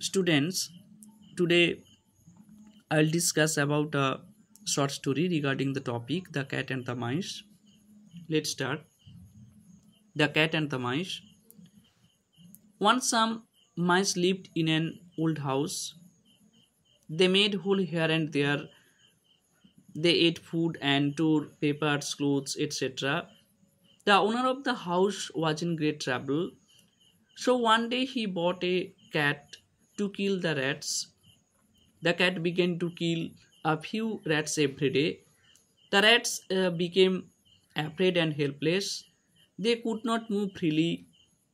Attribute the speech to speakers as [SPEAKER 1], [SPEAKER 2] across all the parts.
[SPEAKER 1] Students, today I'll discuss about a short story regarding the topic The Cat and the Mice. Let's start. The Cat and the Mice. Once some mice lived in an old house. They made hole here and there. They ate food and tore papers, clothes, etc. The owner of the house was in great trouble. So one day he bought a cat to kill the rats. The cat began to kill a few rats every day. The rats became afraid and helpless. They could not move freely.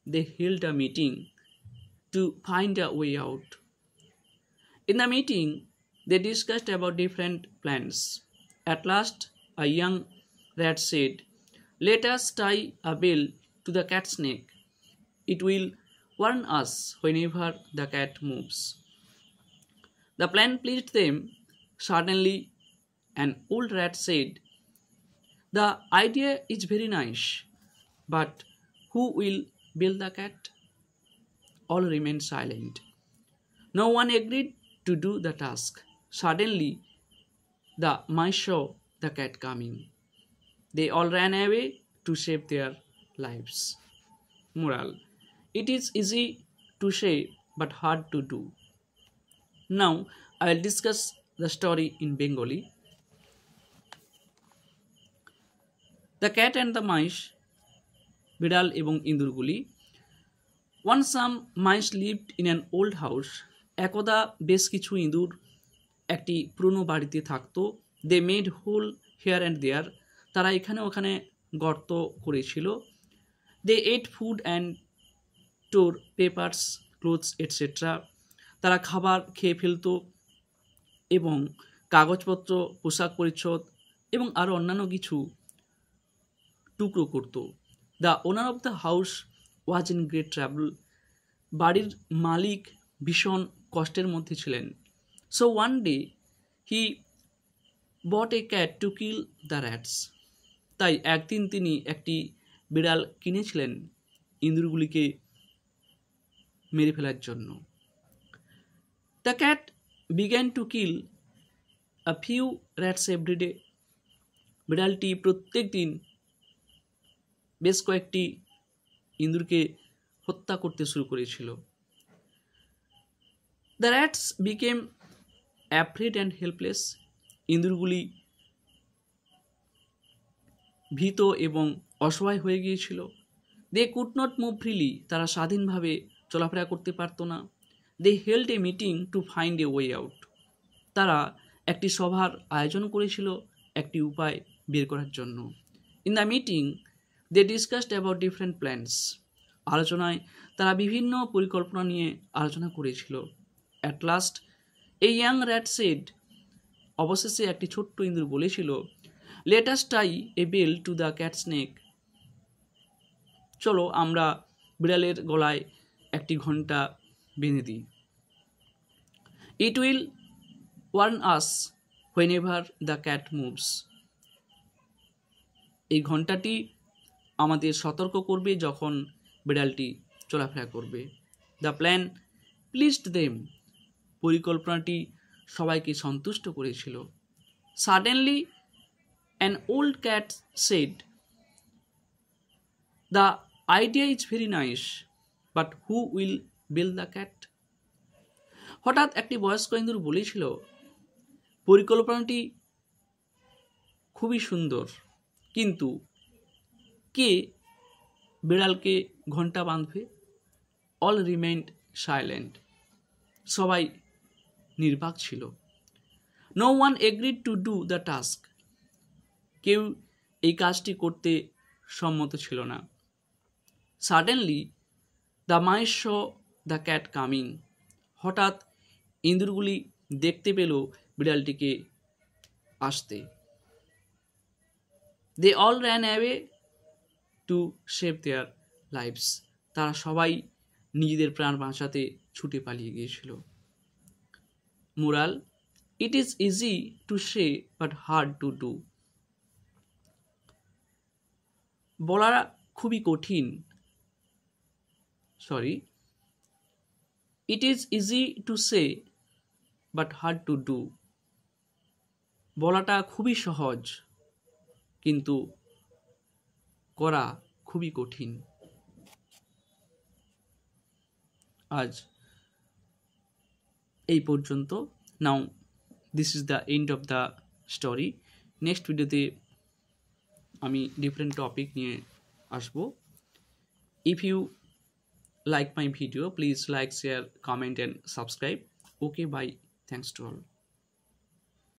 [SPEAKER 1] They held a meeting to find a way out. In the meeting, they discussed about different plans. At last, a young rat said, "Let us tie a bell to the cat's neck. It will warn us whenever the cat moves." The plan pleased them. Suddenly, an old rat said, "The idea is very nice, but who will build the cat?" All remained silent. No one agreed to do the task. Suddenly, the mice saw the cat coming. They all ran away to save their lives. Moral: it is easy to say but hard to do. Now, I will discuss the story in Bengali. The Cat and the Mice, বিড়াল এবং ইঁদুরগুলি। Once some mice lived in an old house. একদা বেশ কিছু ইঁদুর একটি পুরনো বাড়িতে থাকতো। They made hole here and there. তারা এখানে ওখানে গর্ত করেছিল। They ate food and tore papers, clothes etcetera. তারা খাবার খেয়ে ফেলতো এবং কাগজপত্র, পোশাক পরিচ্ছদ এবং আরও অন্যান্য কিছু টুকরো করত। The owner of the house was in great trouble. বাড়ির মালিক ভীষণ কষ্টের মধ্যে ছিলেন। So one day he bought a cat to kill the rats. তাই একদিন তিনি একটি বিড়াল কিনেছিলেন ইঁদুরগুলিকে মেরে ফেলার জন্য। The cat began to kill a few rats every day. বিড়ালটি প্রত্যেক দিন বেশ কয়েকটি ইঁদুরকে হত্যা করতে শুরু করেছিল। The rats became afraid and helpless. ইঁদুরগুলি ভীত এবং অসহায় হয়ে গিয়েছিল। They could not move freely. তারা স্বাধীনভাবে চলাফেরা করতে পারত না। They held a meeting to find a way out. তারা একটি সভার আয়োজন করেছিল একটি উপায় বের করার জন্য। In the meeting they discussed about different plans. আলোচনায় তারা বিভিন্ন পরিকল্পনা নিয়ে আলোচনা করেছিল। At last a young rat said. অবশেষে একটি ছোট্ট ইঁদুর বলেছিল, let us tie a bell to the cat's neck. চলো আমরা বিড়ালের গলায় একটি ঘণ্টা বেঁধে দিই। It will warn us whenever the cat moves. এই ঘণ্টাটি আমাদের সতর্ক করবে যখন বিড়ালটি চলাফেরা করবে। The plan pleased them. পরিকল্পনাটি সবাইকে সন্তুষ্ট করেছিল। Suddenly an old cat said, the idea is very nice, but who will build the cat. হঠাৎ একটি বয়স্ক ইঁদুর বলেছিল, পরিকল্পনাটি খুবই সুন্দর, কিন্তু কে বিড়ালকে ঘণ্টা বাঁধবে? All remained silent. সবাই নির্বাক ছিল। No one agreed to do the task. কেউ এই কাজটি করতে সম্মত ছিল না। Suddenly the mice saw the cat coming. হঠাৎ ইঁদুরগুলি দেখতে পেল বিড়ালটিকে আসতে। They all ran away to save their lives. তারা সবাই নিজেদের প্রাণ বাঁচাতে ছুটে পালিয়ে গিয়েছিল। Moral: it is easy to say but hard to do. বলা খুবই কঠিন, it is easy to say but hard to do. বলাটা খুবই সহজ, কিন্তু করা খুবই কঠিন। আজ এই পর্যন্ত। Now this is the end of the story. Next ভিডিওতে আমি ডিফারেন্ট টপিক নিয়ে আসবো। If you like my video, please like, share, comment and subscribe. Okay, bye. Thanks to all.